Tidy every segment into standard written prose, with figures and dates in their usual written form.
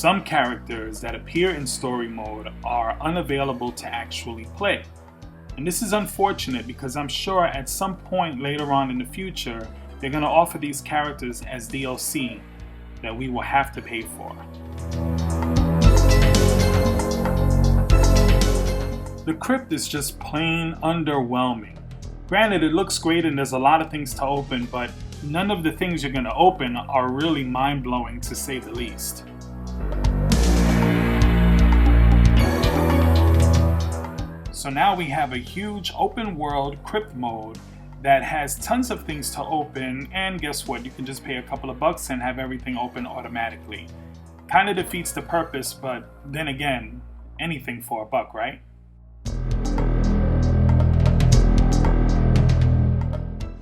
Some characters that appear in story mode are unavailable to actually play. And this is unfortunate because I'm sure at some point later on in the future, they're going to offer these characters as DLC that we will have to pay for. The crypt is just plain underwhelming. Granted, it looks great and there's a lot of things to open, but none of the things you're going to open are really mind-blowing to say the least. So now we have a huge open world crypt mode that has tons of things to open, and guess what? You can just pay a couple of bucks and have everything open automatically. Kind of defeats the purpose, but then again, anything for a buck, right?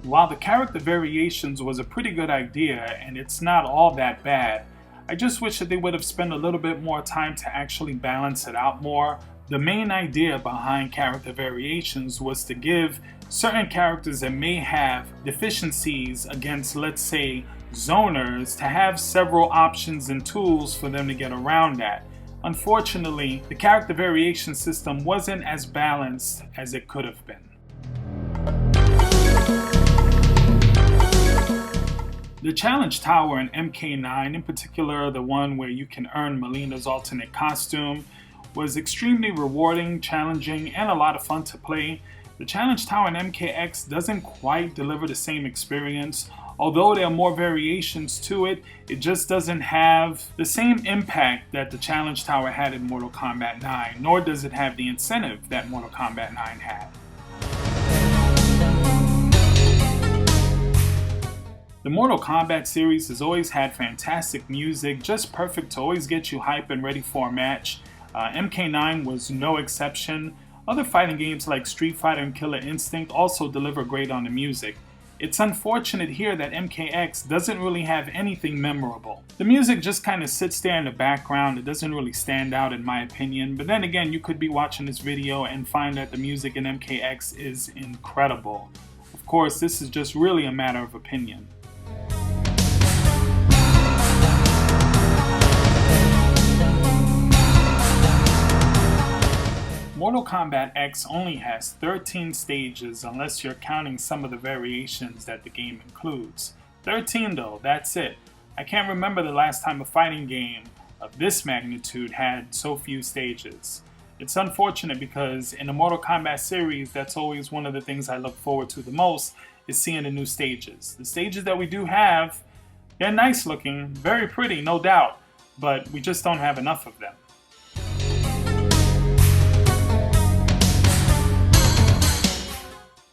While the character variations was a pretty good idea and it's not all that bad, I just wish that they would have spent a little bit more time to actually balance it out more. The main idea behind character variations was to give certain characters that may have deficiencies against, let's say, zoners, to have several options and tools for them to get around that. Unfortunately, the character variation system wasn't as balanced as it could have been. The challenge tower in MK9, in particular the one where you can earn Melina's alternate costume, was extremely rewarding, challenging, and a lot of fun to play. The challenge tower in MKX doesn't quite deliver the same experience. Although there are more variations to it, it just doesn't have the same impact that the challenge tower had in Mortal Kombat 9, nor does it have the incentive that Mortal Kombat 9 had. The Mortal Kombat series has always had fantastic music, just perfect to always get you hype and ready for a match. MK9 was no exception. Other fighting games like Street Fighter and Killer Instinct also deliver great on the music. It's unfortunate here that MKX doesn't really have anything memorable. The music just kind of sits there in the background. It doesn't really stand out in my opinion, but then again, you could be watching this video and find that the music in MKX is incredible. Of course, this is just really a matter of opinion. Mortal Kombat X only has 13 stages unless you're counting some of the variations that the game includes. 13 though, that's it. I can't remember the last time a fighting game of this magnitude had so few stages. It's unfortunate because in the Mortal Kombat series, that's always one of the things I look forward to the most, is seeing the new stages. The stages that we do have, they're nice looking, very pretty, no doubt, but we just don't have enough of them.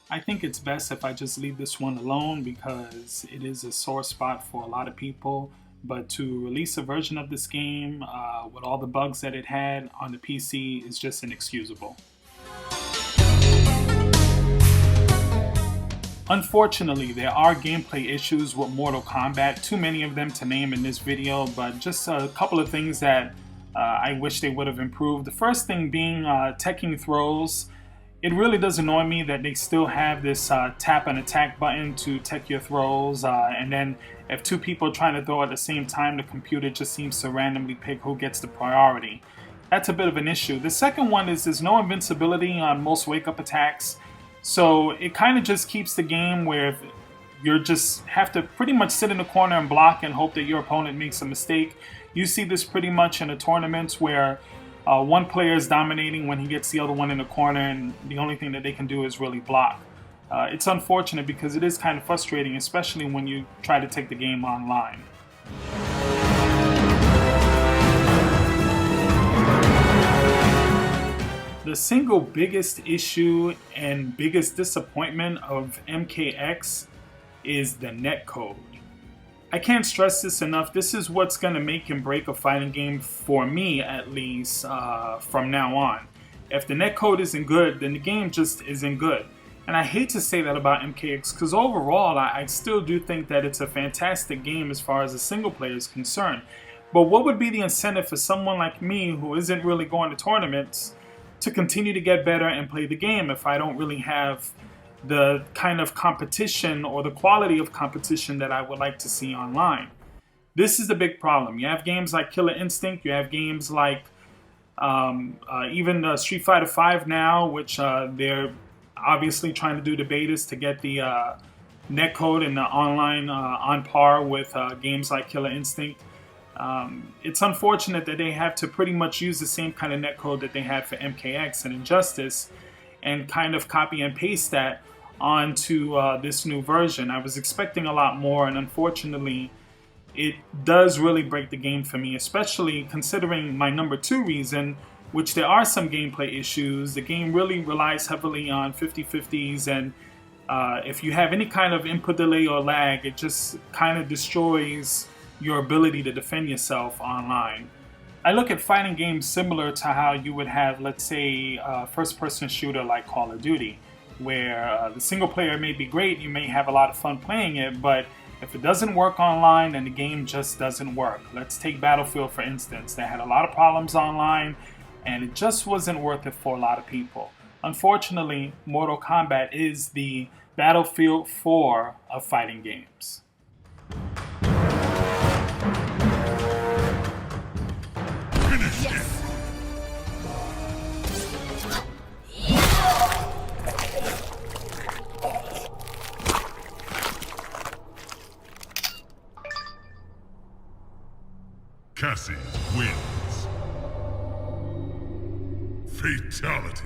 I think it's best if I just leave this one alone because it is a sore spot for a lot of people, but to release a version of this game with all the bugs that it had on the PC is just inexcusable. Unfortunately, there are gameplay issues with Mortal Kombat, too many of them to name in this video, but just a couple of things that I wish they would have improved. The first thing being teching throws. It really does annoy me that they still have this tap and attack button to tech your throws, and then if two people are trying to throw at the same time, the computer just seems to randomly pick who gets the priority. That's a bit of an issue. The second one is there's no invincibility on most wake-up attacks, so it kind of just keeps the game where if you just have to pretty much sit in the corner and block and hope that your opponent makes a mistake. You see this pretty much in the tournaments where one player is dominating when he gets the other one in the corner and the only thing that they can do is really block. It's unfortunate because it is kind of frustrating, especially when you try to take the game online. The single biggest issue and biggest disappointment of MKX is the netcode. I can't stress this enough. This is what's going to make and break a fighting game, for me at least, from now on. If the netcode isn't good, then the game just isn't good. And I hate to say that about MKX because overall, I still do think that it's a fantastic game as far as the single player is concerned. But what would be the incentive for someone like me who isn't really going to tournaments to continue to get better and play the game if I don't really have the kind of competition or the quality of competition that I would like to see online? This is the big problem. You have games like Killer Instinct. You have games like even Street Fighter V now, which they're obviously trying to do the betas to get the netcode and the online on par with games like Killer Instinct. It's unfortunate that they have to pretty much use the same kind of netcode that they had for MKX and Injustice and kind of copy and paste that onto this new version. I was expecting a lot more, and unfortunately it does really break the game for me, especially considering my number 2 reason, which there are some gameplay issues. The game really relies heavily on 50-50s, and if you have any kind of input delay or lag, it just kind of destroys your ability to defend yourself online. I look at fighting games similar to how you would have, let's say, a first-person shooter like Call of Duty, where the single player may be great, you may have a lot of fun playing it, but if it doesn't work online, then the game just doesn't work. Let's take Battlefield for instance. They had a lot of problems online, and it just wasn't worth it for a lot of people. Unfortunately, Mortal Kombat is the Battlefield 4 of fighting games. Cassie wins. Fatality.